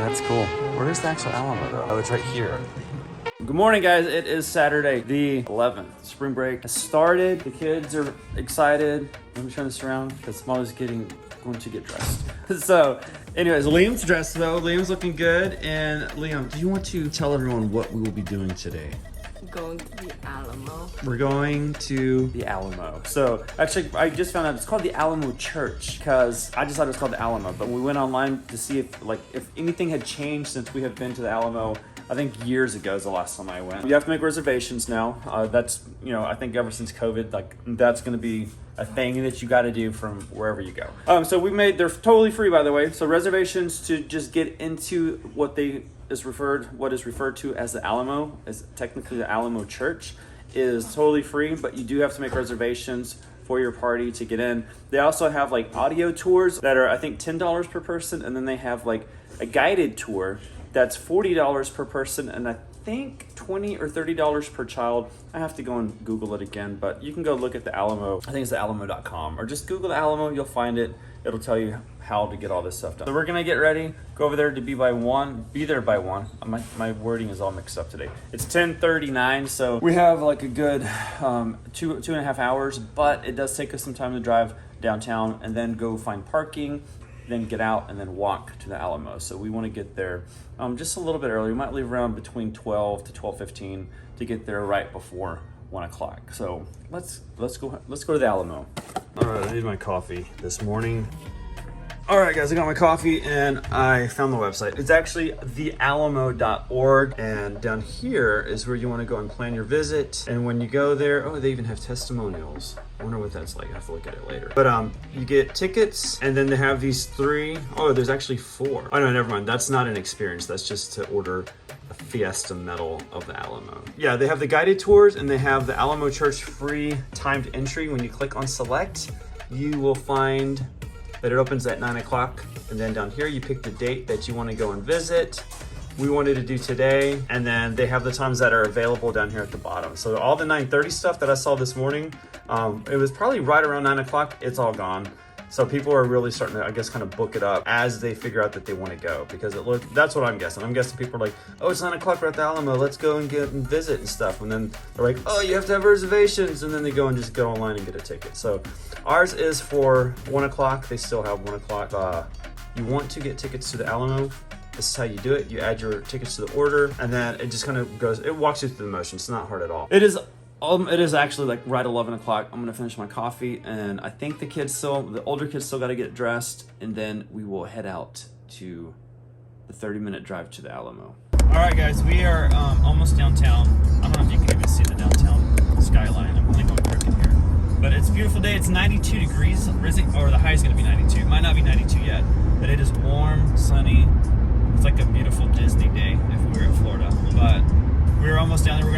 That's cool. Where is the actual Alamo though? Oh, it's right here. Good morning, guys. It is Saturday, the 11th. Spring break has started. The kids are excited. Let me turn this around because Molly's going to get dressed. So, anyways, Liam's dressed though. Liam's looking good. And Liam, do you want to tell everyone what we will be doing today? Going to the Alamo. We're going to the Alamo. So actually, I just found out it's called the Alamo Church because I just thought it was called the Alamo. But we went online to see if anything had changed since we have been to the Alamo. I think years ago is the last time I went. You have to make reservations now. That's, I think ever since COVID, that's going to be a thing that you got to do from wherever you go. So they're totally free, by the way. So reservations to just get into what is referred to as the Alamo, as technically the Alamo Church, is totally free, but you do have to make reservations for your party to get in. They also have audio tours that are, I think, $10 per person, and then they have a guided tour that's $40 per person, and I think $20 or $30 per child. I have to go and Google it again, but you can go look at the Alamo. I think it's thealamo.com, or just Google the Alamo, you'll find it. It'll tell you how to get all this stuff done. So we're gonna get ready, go over there to be there by 1. My wording is all mixed up today. It's 10:39, so we have a good 2.5 hours, but it does take us some time to drive downtown and then go find parking, then get out and then walk to the Alamo. So we want to get there just a little bit early. We might leave around between 12 to 12:15 to get there right before 1 o'clock. So let's go to the Alamo. All right, I need my coffee this morning. All right, guys, I got my coffee and I found the website. It's actually thealamo.org, and down here is where you want to go and plan your visit. And when you go there, they even have testimonials. I wonder what that's like. I have to look at it later. But you get tickets, and then they have these 3. Oh, there's actually 4. Oh no, never mind. That's not an experience. That's just to order a Fiesta Medal of the Alamo. Yeah, they have the guided tours, and they have the Alamo Church free timed entry. When you click on select, you will find that it opens at 9 o'clock. And then down here, you pick the date that you want to go and visit. We wanted to do today, and then they have the times that are available down here at the bottom. So all the 9:30 stuff that I saw this morning, it was probably right around 9 o'clock. It's all gone. So people are really starting to, I guess, kind of book it up as they figure out that they want to go, because that's what I'm guessing. I'm guessing people are like, oh, it's 9 o'clock, we're at the Alamo, let's go and visit and stuff. And then they're like, oh, you have to have reservations. And then they go and just go online and get a ticket. So ours is for 1 o'clock. They still have 1 o'clock. You want to get tickets to the Alamo. This is how you do it. You add your tickets to the order, and then it just kind of it walks you through the motion. It's not hard at all. It is actually right 11 o'clock. I'm gonna finish my coffee, and I think the older kids still gotta get dressed, and then we will head out to the 30-minute drive to the Alamo. All right, guys, we are almost downtown. I don't know if you can even see the downtown skyline. I'm only going crooked here, but it's a beautiful day. It's 92 degrees, or the high is gonna be 92. It might not be 92 yet, but it is warm, sunny. It's like a beautiful Disney day if we were in Florida, but we're almost down there.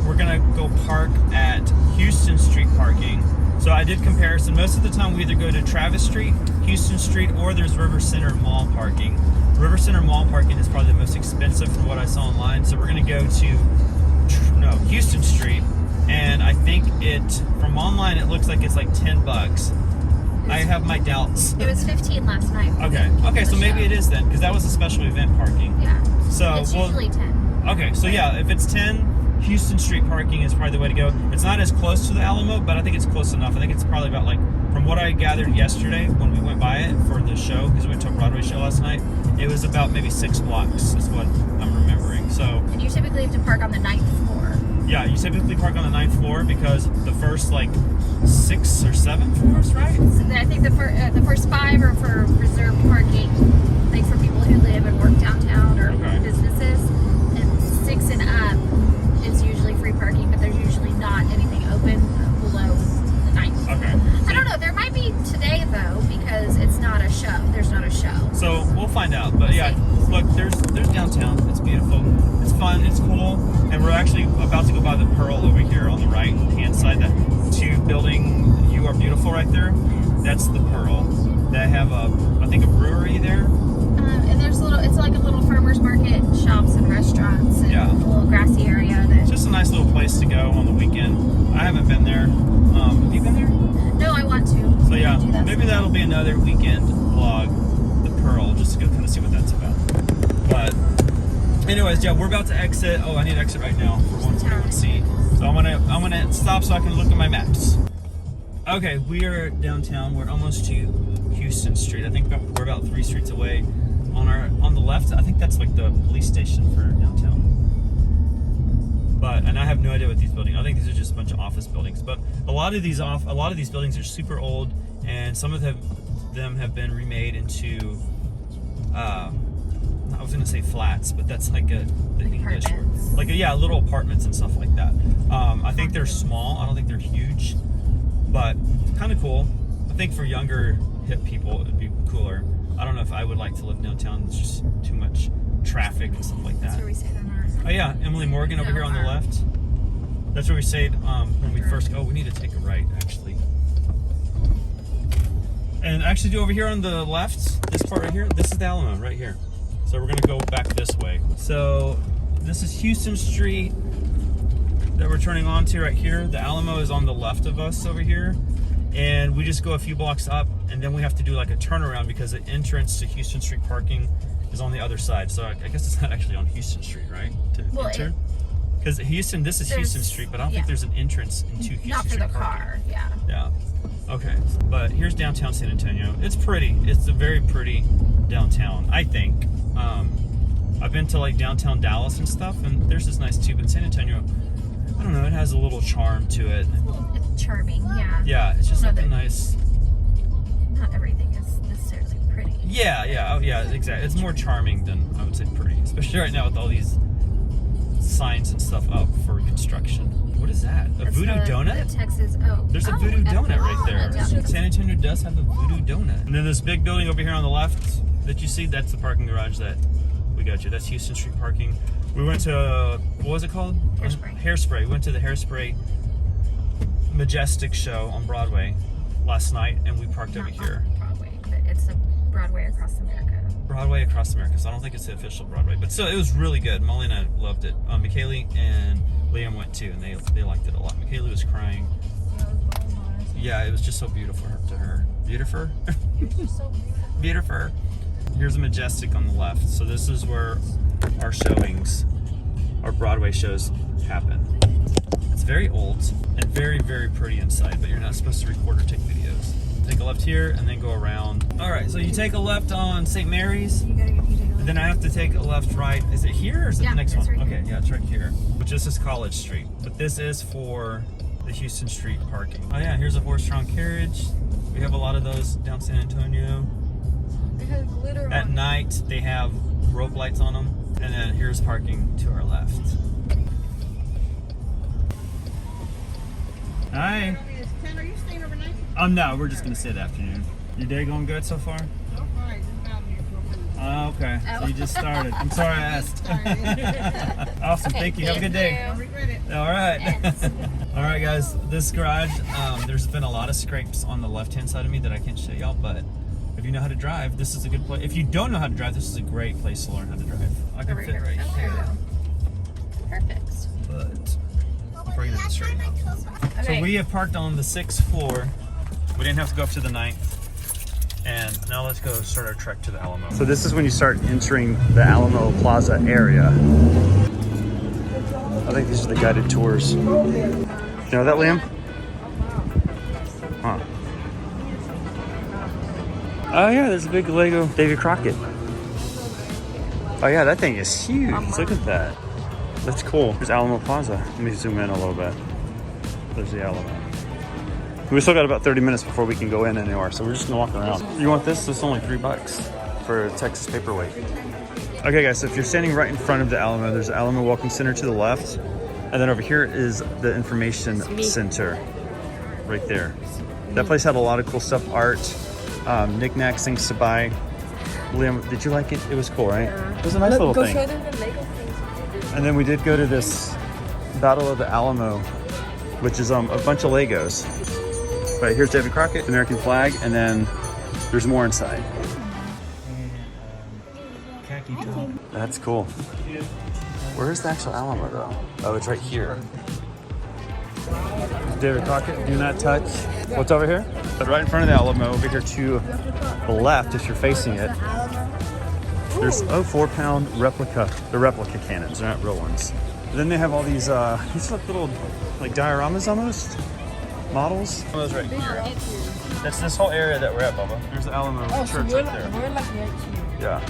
We're gonna go park at Houston Street parking. So I did comparison. Most of the time we either go to Travis Street, Houston Street, or there's River Center Mall parking. River Center Mall parking is probably the most expensive from what I saw online. So we're gonna go to Houston Street, and I think from online it looks like it's like $10. I have my doubts. It was 15 last night. Okay, so maybe it is then, because that was a special event parking. Yeah. So it's usually 10. Okay, so yeah, if it's 10, Houston Street parking is probably the way to go. It's not as close to the Alamo, but I think it's close enough. I think it's probably about from what I gathered yesterday when we went by it for the show, because we went to a Broadway show last night, it was about maybe 6 blocks is what I'm remembering. So. And you typically have to park on the 9th floor. Yeah, you typically park on the 9th floor because the first 6 or 7 floors, right? So I think the first 5 are for reserved parking, for people who live and work downtown or businesses, and 6 and up is usually free parking, but there's usually not anything open below the 9th. Okay. I don't know. There might be today though, because it's not a show. There's not a show. So we'll find out. But yeah, look, there's downtown. It's beautiful. It's fun. It's cool. And we're actually about to go by the Pearl over here on the right hand side. That 2 building, You Are Beautiful right there. That's the Pearl. They have I think a brewery there. And it's like a little farmer's market, shops and restaurants, and a little grassy area. It's just a nice little place to go on the weekend. I haven't been there. Have you been there? No, I want to. So yeah, maybe that'll be another weekend vlog, the Pearl, just to go kind of see what that's about. Anyways, yeah, we're about to exit. Oh, I need to exit right now for 121C. So I'm gonna stop so I can look at my maps. Okay, we are downtown. We're almost to Houston Street. I think we're about 3 streets away. On the left, I think that's like the police station for downtown. And I have no idea what these buildings. I think these are just a bunch of office buildings. But a lot of these buildings are super old, and some of them have been remade into. I was gonna say flats, but that's like the English, like little apartments and stuff like that. I think they're small. I don't think they're huge, but kind of cool. I think for younger hip people, it'd be cooler. I don't know if I would like to live downtown. It's just too much traffic and stuff like that. That's where we stayed on our. Oh yeah, Emily Morgan over here on the left. That's where we stayed when we first go. We need to take a right, actually. And actually, do over here on the left, this part right here, this is the Alamo right here. So we're gonna go back this way. So this is Houston Street that we're turning onto right here. The Alamo is on the left of us over here. And we just go a few blocks up, and then we have to do like a turnaround because the entrance to Houston Street parking is on the other side. So I guess it's not actually on Houston Street, right? To enter? Because this is Houston Street, but I don't think there's an entrance into Houston Street. Not for the car, yeah. Yeah. Okay. But here's downtown San Antonio. It's pretty. It's a very pretty downtown, I think. I've been to like downtown Dallas and stuff, and there's this nice too, but San Antonio, I don't know, it has a little charm to it. It's charming, yeah. Yeah, it's just like a nice. Not everything is necessarily pretty. Yeah, exactly. It's more charming than I would say pretty, especially right now with all these signs and stuff up for construction. What is that? A Voodoo Donut? The Texas. There's a Voodoo Donut right there. Yeah. San Antonio does have a Voodoo Donut. And then this big building over here on the left that you see, that's the parking garage that we got you. That's Houston Street parking. We went to, what was it called? Hairspray. We went to the Hairspray Majestic show on Broadway last night, and we parked over here. Broadway, but it's a Broadway Across America. Broadway Across America, so I don't think it's the official Broadway, but still, it was really good. Molly and I loved it. McKaylee and Liam went too, and they liked it a lot. McKaylee was crying. Yeah, it was just so beautiful to her. Beautiful? Beautiful. Here's a Majestic on the left. So this is where our showings, our Broadway shows happen. It's very old and very, very pretty inside, but you're not supposed to record or take videos. Take a left here and then go around. All right, so you take a left on St. Mary's. And then I have to take a left right. Is it here or is it the next one? Right okay, yeah, it's right here. Which this is College Street, but this is for the Houston Street parking. Oh yeah, here's a horse-drawn carriage. We have a lot of those down San Antonio. They had glitter At night, they have rope lights on them. And then here's parking to our left. Hi. Are you staying overnight? No, we're just gonna stay the afternoon. Your day going good so far? Oh, fine. Just down here for a minute. Oh, okay. So you just started. I'm sorry I asked. Awesome. Thank you. Have a good day. Don't regret it. All right. All right, guys. This garage, there's been a lot of scrapes on the left-hand side of me that I can't show y'all, but if you know how to drive, this is a good place. If you don't know how to drive, this is a great place to learn how to drive. I can fit right here. Perfect. But I'm bringing this right now. Okay. So we have parked on the 6th floor. We didn't have to go up to the 9th. And now let's go start our trek to the Alamo. So this is when you start entering the Alamo Plaza area. I think these are the guided tours. You know that, Liam? Huh. Oh yeah, there's a big Lego Davy Crockett. Oh yeah, that thing is huge. Look at that. That's cool. There's Alamo Plaza. Let me zoom in a little bit. There's the Alamo. We still got about 30 minutes before we can go in anywhere, so we're just gonna walk around. You want this? It's only $3 for a Texas paperweight. Okay guys, so if you're standing right in front of the Alamo, there's the Alamo Welcome Center to the left, and then over here is the Information Center, right there. That place had a lot of cool stuff, art, knickknacks, things to buy. Liam, did you like it? It was cool, right? It was a nice little thing. Show them the Lego things. And then we did go to this Battle of the Alamo, which is a bunch of Legos. Right, here's Davy Crockett, American flag, and then there's more inside. Khaki top. That's cool. Where's the actual Alamo though? Oh, it's right here. Davy Crockett, do not touch. What's over here? But right in front of the Alamo, over here to the left, if you're facing it, There's 4-pound replica, the replica cannons. They're not real ones. And then they have all these like little like dioramas almost models. One of those right here. That's this whole area that we're at, Bubba. There's the Alamo Church right there. We're like right here. Yeah.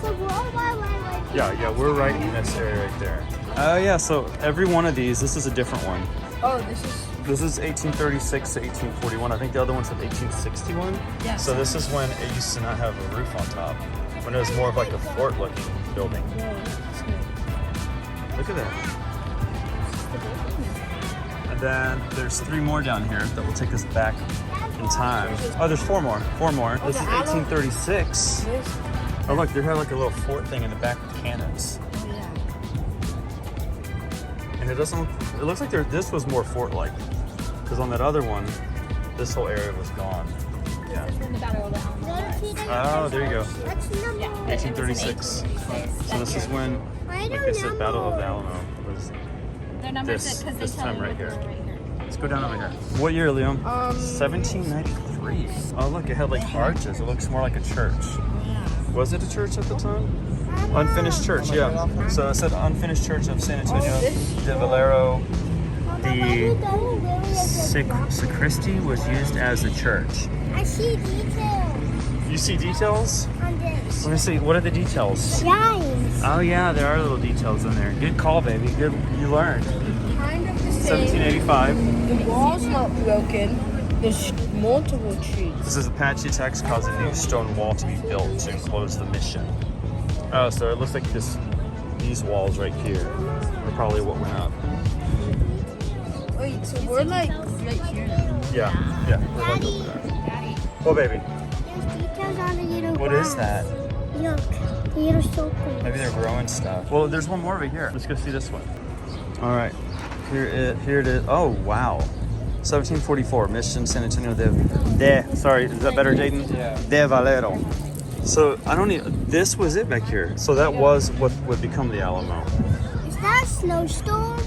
So we're right. Yeah, we're right in this area right there. Oh yeah, so every one of these, this is a different one. Oh, this is. This is 1836 to 1841. I think the other one said 1861. Yes. So this is when it used to not have a roof on top. When it was more of like a fort-looking building. Look at that. And then there's 3 more down here that will take us back in time. Oh, there's 4 more. 4 more. This is 1836. Oh look, they have like a little fort thing in the back with cannons. And it doesn't look, it looks like this was more fort-like. Because on that other one, this whole area was gone. Yeah. From the Battle of the Alamo. Oh, there you go. What's number? 1836. So this is when, like I said, Battle of the Alamo was Their numbers this because they this tell time you right what here. they're right here. Let's go down over here. What year, Liam? 1793. Oh, look, it had like arches. It looks more like a church. Was it a church at the time? Unfinished church, yeah. So it said unfinished church of San Antonio de Valero. The sacristy was used as a church. I see details You see details? on this. Let me see. What are the details? Giants. Oh yeah, there are little details in there. Good call, baby. Good, you learned. Kind of the same. 1785. The wall's not broken. There's multiple trees. This is Apache attacks cause a new stone wall to be built to enclose the mission. Oh, so it looks like these walls right here are probably what went up. Wait, so we're like right here now. Yeah. We're like over there. Oh, baby. There's details on the little What is that? Look, the little circles. Maybe they're growing stuff. Well, there's one more over here. Let's go see this one. All right. Here it is. Oh, wow. 1744, Mission San Antonio sorry, is that better, Jaden? Yeah. De Valero. So, I don't need, this was it back here. So that was what would become the Alamo. Is that a snowstorm?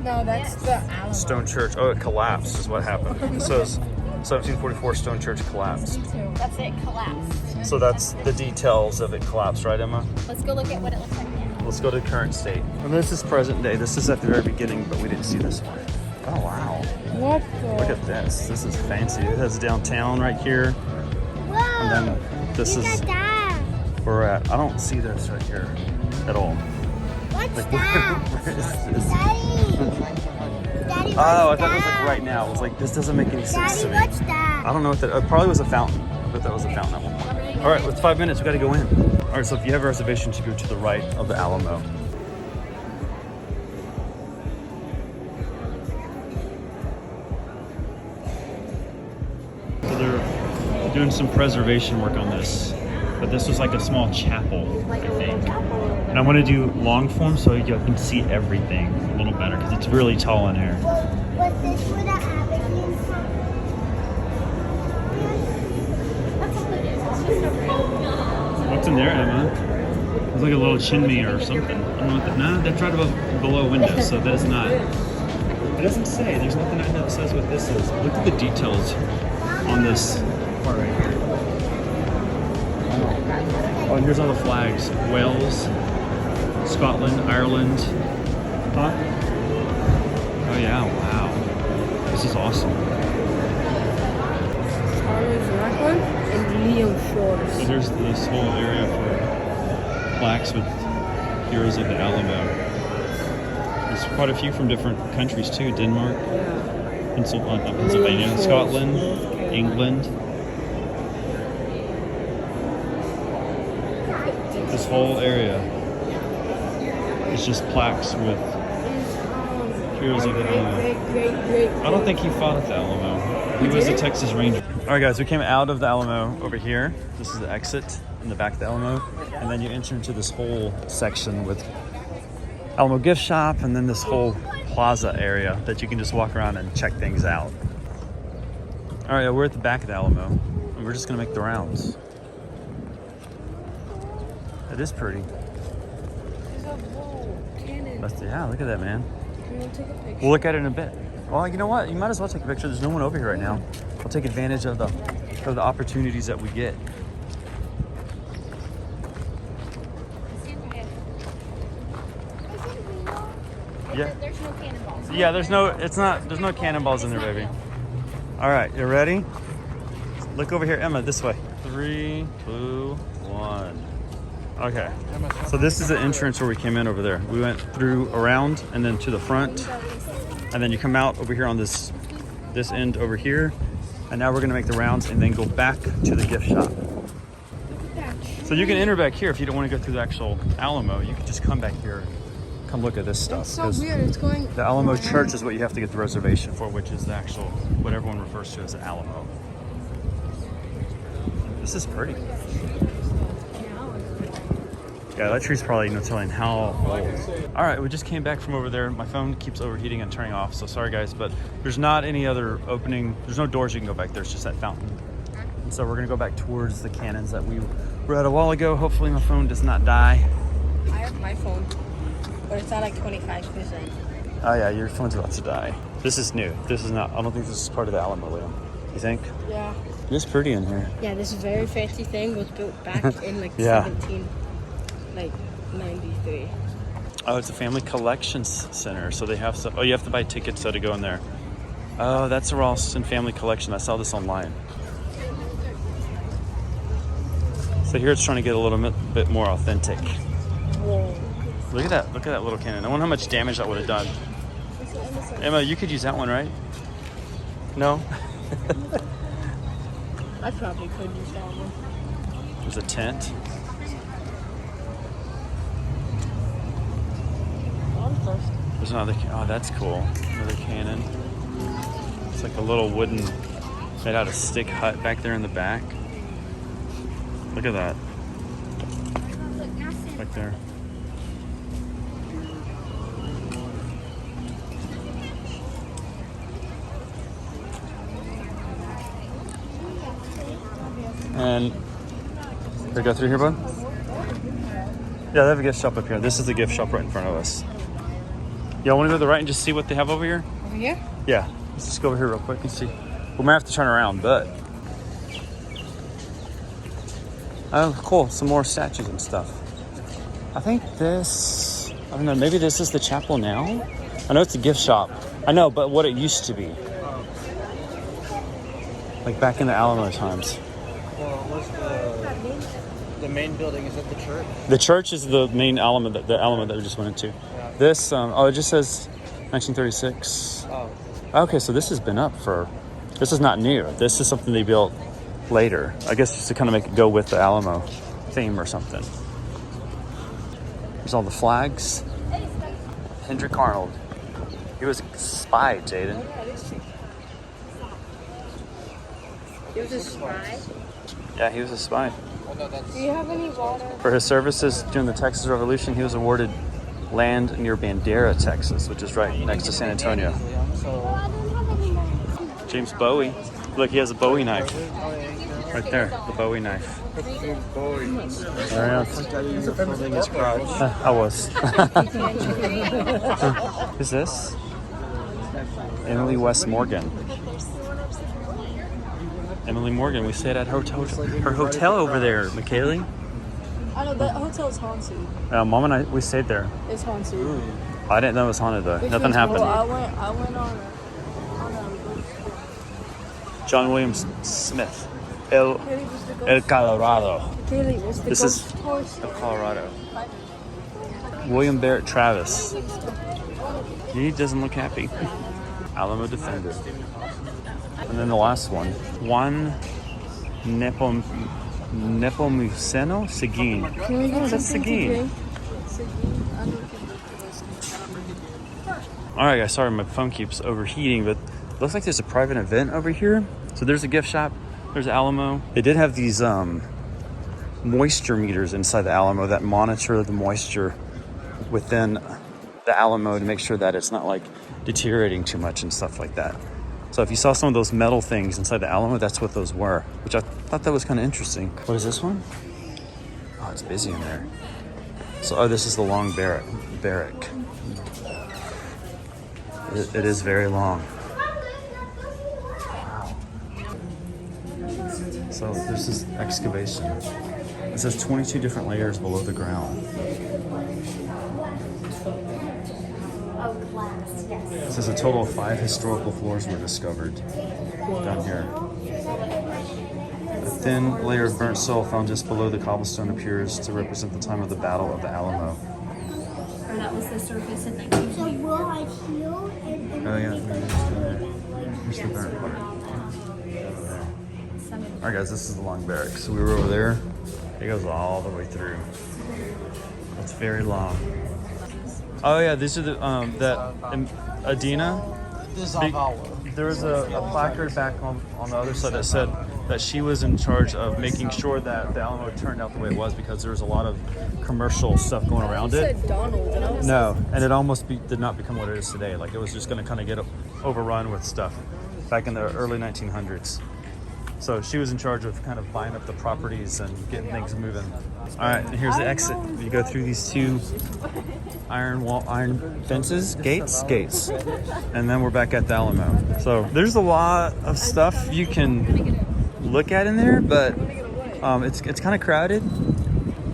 No, that's the Alamo. Stone Church. Oh, it collapsed is what happened. It says 1744 Stone Church collapsed. That's it, collapsed. So that's the details of it collapsed, right, Emma? Let's go look at what it looks like now. Let's go to current state. And this is present day. This is at the very beginning, but we didn't see this one. Oh, wow. What Look at this. This is fancy. It has downtown right here. Whoa. And then this Look is at that. where we're at. I don't see this right here at all. What's Like, that? where is this? Daddy. Daddy, what's Oh, I thought it was that? like right now. It was like, this doesn't make any sense to Daddy, me. what's that? I don't know what that, it probably was a fountain. I bet that was a fountain at one point. All right, it's 5 minutes. We got to go in. All right, so if you have a reservation, you go to the right of the Alamo. So they're doing some preservation work on this, but this was like a small chapel, I think. And I want to do long form so you can see everything a little better because it's really tall in here. Was this where the Aberdeen What's in there, Emma? It's like a little chinmay or something. I don't know what that. No, that's right above below window, so that is not. It doesn't say. There's nothing in there that says what this is. Look at the details on this part right here. Oh, and here's all the flags: Wales, Scotland, Ireland. Huh? Oh yeah! Wow, this is awesome. Charles Rackham and Leo So Shores. there's this whole area for plaques with heroes of the Alamo. There's quite a few from different countries too. Denmark, Pennsylvania, Scotland, England. This whole area is just plaques with heroes of the Alamo. I don't think he fought at the Alamo. He was a Texas Ranger. All right, guys, we came out of the Alamo over here. This is the exit in the back of the Alamo. And then you enter into this whole section with Alamo gift shop and then this whole plaza area that you can just walk around and check things out. All right, we're at the back of the Alamo and we're just gonna make the rounds. It is pretty. Yeah, look at that, man. We'll look at it in a bit. Well, you know what? You might as well take a picture. There's no one over here right now. We'll take advantage of the opportunities that we get. Yeah. There's no cannonballs. Yeah, there's no cannonballs in there, baby. All right, you ready? Look over here, Emma, this way. 3, 2, 1. Okay. So this is the entrance where we came in over there. We went through around and then to the front. And then you come out over here on this end over here. And now we're gonna make the rounds and then go back to the gift shop. So you can enter back here if you don't want to go through the actual Alamo. You can just come back here and come look at this stuff. It's so weird. It's going. The Alamo Church is what you have to get the reservation for, which is the actual, what everyone refers to as the Alamo. This is pretty. Yeah, that tree's probably no telling how old. All right, we just came back from over there. My phone keeps overheating and turning off, so sorry guys, but there's not any other opening. There's no doors you can go back there. It's just that fountain. And so we're gonna go back towards the cannons that we were at a while ago. Hopefully my phone does not die. I have my phone, but it's at like 25%. Oh yeah, your phone's about to die. This is new. This is not, I don't think this is part of the Alamo, Liam. You think? Yeah. It's pretty in here. Yeah, this very fancy thing was built back in like Yeah. 93. Oh, it's a family collections center. So they have some, oh, you have to buy tickets so to go in there. Oh, that's a Ralston family collection. I saw this online. So here it's trying to get a little bit more authentic. Whoa. Look at that. Look at that little cannon. I wonder how much damage that would have done. Emma, you could use that one, right? No? I probably could use that one. There's a tent. I'm thirsty. There's another, oh, that's cool. Another cannon. It's like a little wooden, made out of stick hut back there in the back. Look at that. Right there. And we go through here, bud? Yeah, they have a gift shop up here. This is the gift shop right in front of us. Y'all want to go to the right and just see what they have over here? Over here? Yeah, let's just go over here real quick and see. We might have to turn around, but... Oh, cool. Some more statues and stuff. I think this... I don't know, maybe this is the chapel now? I know it's a gift shop. I know, but what it used to be. Like back in the Alamo times. Well, what's the main building? Is that the church? The church is the main Alamo, the Alamo that we just went into. Yeah. This, oh, it just says 1936. Oh. Okay, so this has been up for, this is not new. This is something they built later. I guess just to kind of make it go with the Alamo theme or something. There's all the flags. Hendrik Arnold. He was a spy, Jaden. It was a spy. Yeah, he was a spy. Oh, no, that's... Do you have any water? For his services during the Texas Revolution, he was awarded land near Bandera, Texas, which is right next to San Antonio. So, James Bowie. Look, he has a Bowie knife. Right there, the Bowie knife. There he is. holding his crotch. I was. Who's this? Emily West Morgan. Emily Morgan, we stayed at her hotel over there, McKaylee. I know that hotel's haunted. Mom and I, we stayed there. It's haunted. I didn't know it was haunted though. Nothing happened. Well, I went on John Williams Smith. El Colorado. Kaylee, what's the This is ghost horse? El Colorado. William Barrett Travis. He doesn't look happy. Alamo Defender. And then the last one. Juan Nepomuceno Seguin. Oh, that's Seguin. Alright guys, sorry my phone keeps overheating, but it looks like there's a private event over here. So there's a gift shop, there's Alamo. They did have these moisture meters inside the Alamo that monitor the moisture within the Alamo to make sure that it's not like deteriorating too much and stuff like that. So if you saw some of those metal things inside the Alamo, that's what those were, which I thought that was kind of interesting. What is this one? Oh, it's busy in there. So, oh, this is the long barrack. It is very long. Wow. So there's this excavation. It says 22 different layers below the ground. Oh, glass, yes. It says a total of 5 historical floors were discovered down here. A thin layer of burnt soil found just below the cobblestone appears to represent the time of the Battle of the Alamo. Or that was the surface in So 1920. will I heal and Oh yeah, here's the burnt part. Alright guys, this is the long barracks. So we were over there. It goes all the way through. It's very long. Oh yeah, these are the Adina. This is Big- our. There was a placard back on the other side that said that she was in charge of making sure that the Alamo turned out the way it was because there was a lot of commercial stuff going around it. said Donald, and I was No, and it almost did not become what it is today. Like it was just going to kind of get overrun with stuff back in the early 1900s. So she was in charge of kind of buying up the properties and getting things moving. All right, and here's the exit. You go through these 2 iron fences, gates, and then we're back at the Alamo. So there's a lot of stuff you can look at in there, but it's kind of crowded,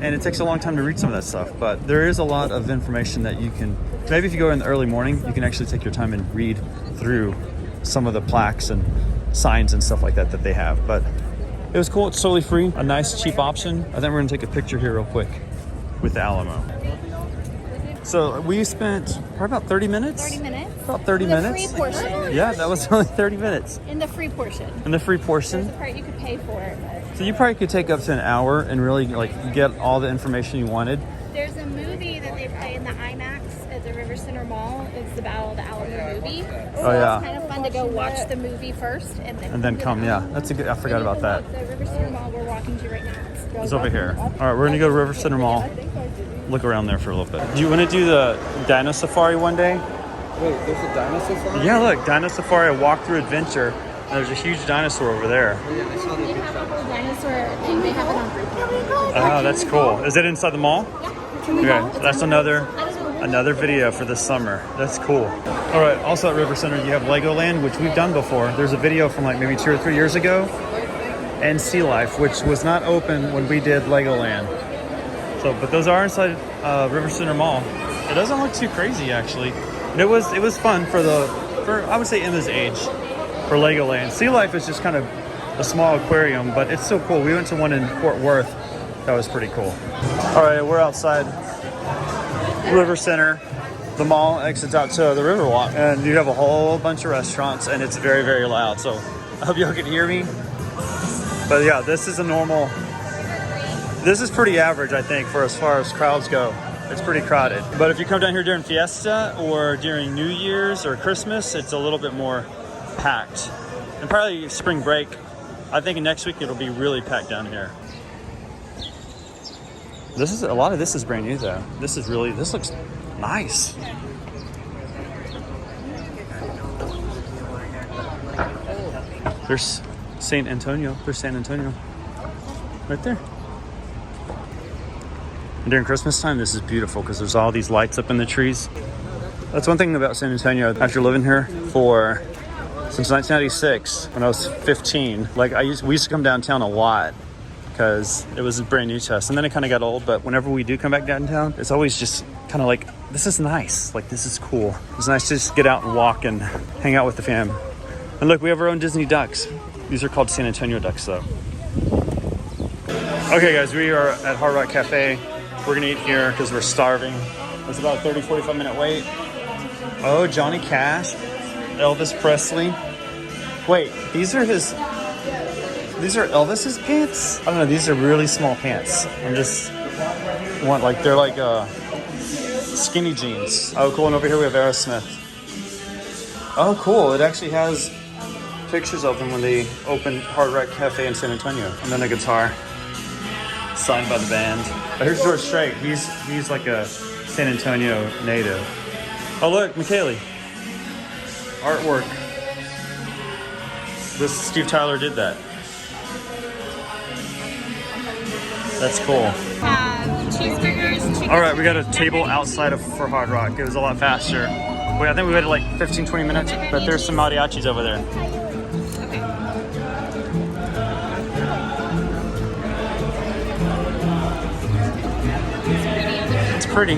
and it takes a long time to read some of that stuff. But there is a lot of information that you can. Maybe if you go in the early morning, you can actually take your time and read through some of the plaques and signs and stuff like that they have. But it was cool. It's totally free. A nice cheap option. I think we're gonna take a picture here real quick with the Alamo. So we spent probably about 30 minutes. 30 minutes? About 30 In the minutes. free portion. Yeah, that was only 30 minutes. In the free portion. In the free There's portion. a part you could pay for. So you probably could take up to an hour and really like get all the information you wanted. There's a movie that they play in the IMAX at the River Center Mall. It's the Battle of the Alamo movie. So Oh, yeah. it's kind of fun to go watch the movie first and then Come, yeah. That's a good, I forgot about that. The River Center Mall we're walking to right now. It's over here. All right, we're gonna go to River Center Mall. Look around there for a little bit. Do you want to do the Dino Safari one day? Wait, there's a dinosaur farm? Yeah, look, Dino Safari, a walk-through adventure. And there's a huge dinosaur over there. Yeah, I saw the They picture. have a whole dinosaur thing. They have it on group. Oh, that's cool. Is it inside the mall? Okay, that's another video for this summer. That's cool. All right, also at River Center, you have Legoland, which we've done before. There's a video from like maybe 2 or 3 years ago. And Sea Life, which was not open when we did Legoland. So, but those are inside River Center Mall. It doesn't look too crazy actually. And it was fun for I would say Emma's age for Legoland. Sea Life is just kind of a small aquarium, but it's still cool. We went to one in Fort Worth. That was pretty cool. All right, we're outside River Center. The mall exits out to the Riverwalk, and you have a whole bunch of restaurants, and it's very, very loud. So I hope y'all can hear me. But yeah, this is pretty average, I think, for as far as crowds go. It's pretty crowded. But if you come down here during Fiesta or during New Year's or Christmas, it's a little bit more packed. And probably spring break, I think next week it'll be really packed down here. A lot of this is brand new though. This looks nice. There's San Antonio. There's San Antonio. Right there. And during Christmas time, this is beautiful because there's all these lights up in the trees. That's one thing about San Antonio. After living here since 1996, when I was 15, we used to come downtown a lot because it was brand new to us. And then it kind of got old, but whenever we do come back downtown, it's always just kind of like, this is nice. Like, this is cool. It's nice to just get out and walk and hang out with the fam. And look, we have our own Disney ducks. These are called San Antonio ducks though. Okay guys, we are at Hard Rock Cafe. We're gonna eat here because we're starving. It's about a 30-45 minute wait. Oh, Johnny Cash, Elvis Presley. Wait, these are Elvis's pants? I don't know, these are really small pants. They're like skinny jeans. Oh, cool, and over here we have Aerosmith. Oh, cool, it actually has pictures of them when they opened Hard Rock Cafe in San Antonio. And then a guitar signed by the band. Oh, here's George Strait. He's like a San Antonio native. Oh look, McKaylee. Artwork. Steve Tyler did that. That's cool. Cheeseburgers, chicken. All right, we got a table outside for Hard Rock. It was a lot faster. I think we waited like 15-20 minutes, but there's some mariachis over there. It's pretty.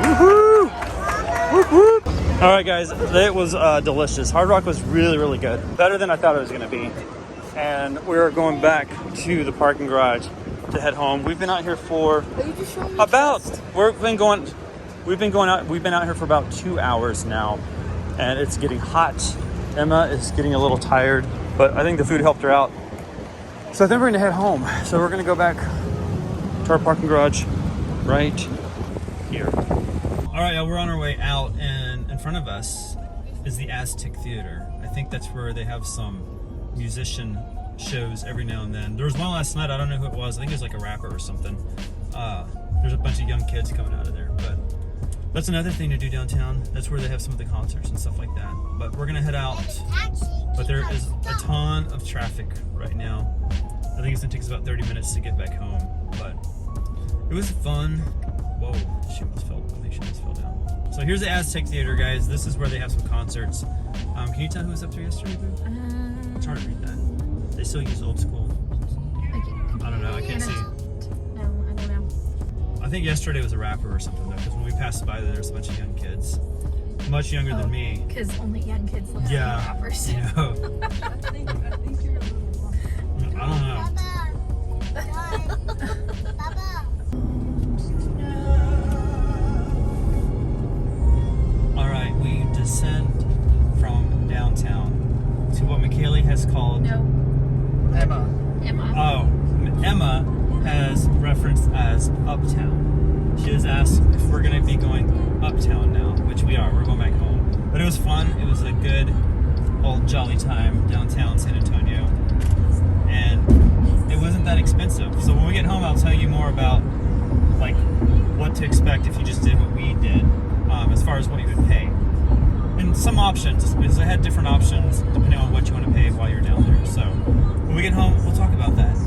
Woohoo! Whoop, whoop. All right, guys, it was delicious. Hard Rock was really, really good. Better than I thought it was gonna be. And we're going back to the parking garage to head home. We've been out here for we've been out here for about 2 hours now, and it's getting hot. Emma is getting a little tired, but I think the food helped her out. So I think we're gonna head home. So we're gonna go back to our parking garage right here. All right, y'all, we're on our way out, and in front of us is the Aztec Theater. I think that's where they have some musician shows every now and then. There was one last night, I don't know who it was. I think it was like a rapper or something. There's a bunch of young kids coming out of there, but that's another thing to do downtown. That's where they have some of the concerts and stuff like that. But we're gonna head out, but there is a ton of traffic right now. I think it's gonna take us about 30 minutes to get back home, but it was fun. Whoa, she almost fell. I think she almost fell down. So here's the Aztec Theater, guys. This is where they have some concerts. Can you tell who was up there yesterday, Boo? It's hard to read that. They still use old school. I don't know. I can't see. No, I don't know. I think yesterday was a rapper or something, though, because when we passed by there was a bunch of young kids. Much younger than me. Because only young kids listen Yeah. to rappers. You know. I think you're a little wrong. I don't know. All right, we descend from downtown to what McKaylee has called. No, Emma. Emma. Oh, Emma has referenced as Uptown. She has asked if we're going to be going uptown now, which we are. We're going back home. But it was fun. It was a good old jolly time downtown San Antonio. And it wasn't that expensive. So when we get home, I'll tell you more about like what to expect if you just did what we did, as far as what you would pay. And some options, because I had different options depending on what you want to pay while you're down there. So when we get home, we'll talk about that.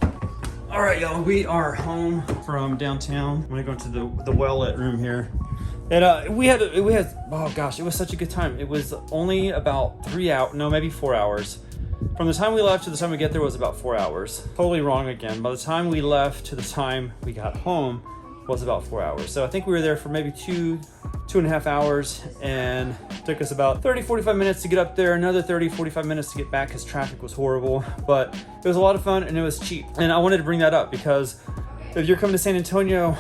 All right, y'all, we are home from downtown. I'm gonna go into the well-lit room here. And we had, oh gosh, it was such a good time. It was only about 3 hours, no, maybe 4 hours. From the time we left to the time we get there was about 4 hours. Totally wrong again. By the time we left to the time we got home was about 4 hours. So I think we were there for maybe two and a half hours, and it took us about 30-45 minutes to get up there, another 30-45 minutes to get back because traffic was horrible. But it was a lot of fun and it was cheap. And I wanted to bring that up because if you're coming to San Antonio,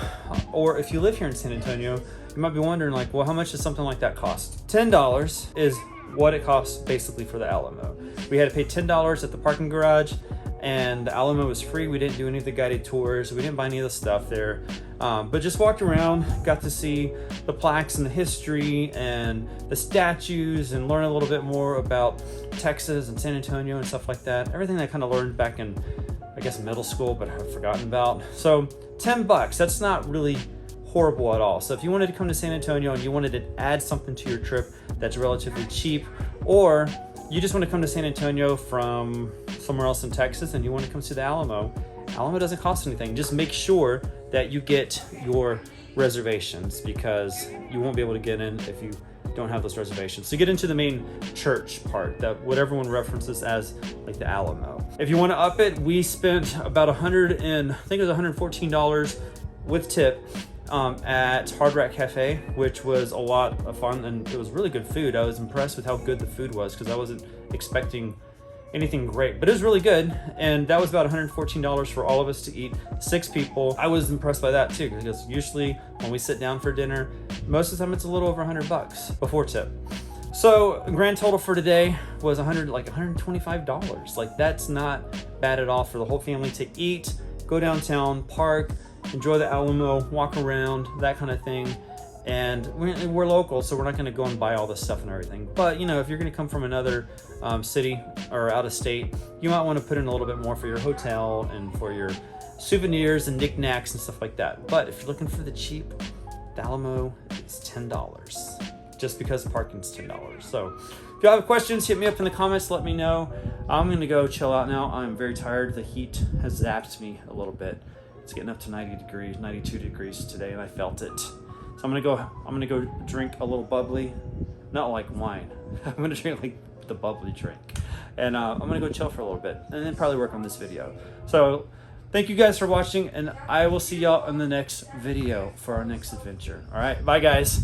or if you live here in San Antonio, you might be wondering like, well, how much does something like that cost? $10 is what it costs basically for the Alamo. We had to pay $10 at the parking garage, and the Alamo was free. We didn't do any of the guided tours. We didn't buy any of the stuff there, but just walked around, got to see the plaques and the history and the statues, and learn a little bit more about Texas and San Antonio and stuff like that. Everything that I kind of learned back in, I guess, middle school, but I've forgotten about. So $10, that's not really horrible at all. So if you wanted to come to San Antonio and you wanted to add something to your trip that's relatively cheap, or you just want to come to San Antonio from somewhere else in Texas and you want to come to the Alamo doesn't cost anything. Just make sure that you get your reservations, because you won't be able to get in if you don't have those reservations. So get into the main church part, that what everyone references as like the Alamo. If you want to up it, we spent about $114 with tip at Hard Rock Cafe, which was a lot of fun, and it was really good food. I was impressed with how good the food was because I wasn't expecting anything great, but it was really good. And that was about $114 for all of us to eat, 6 people. I was impressed by that too, because usually when we sit down for dinner, most of the time it's a little over $100 before tip. So grand total for today was $125. Like, that's not bad at all for the whole family to eat, go downtown, park, enjoy the Alamo, walk around, that kind of thing. And we're local, so we're not going to go and buy all this stuff and everything. But, you know, if you're going to come from another city or out of state, you might want to put in a little bit more for your hotel and for your souvenirs and knickknacks and stuff like that. But if you're looking for the cheap, the Alamo is $10, just because parking's $10. So if you have questions, hit me up in the comments, let me know. I'm going to go chill out now. I'm very tired. The heat has zapped me a little bit. It's getting up to 90 degrees, 92 degrees today, and I felt it. So I'm gonna go drink a little bubbly, not like wine. I'm gonna drink like the bubbly drink, and I'm gonna go chill for a little bit, and then probably work on this video. So thank you guys for watching, and I will see y'all in the next video for our next adventure. All right, bye guys.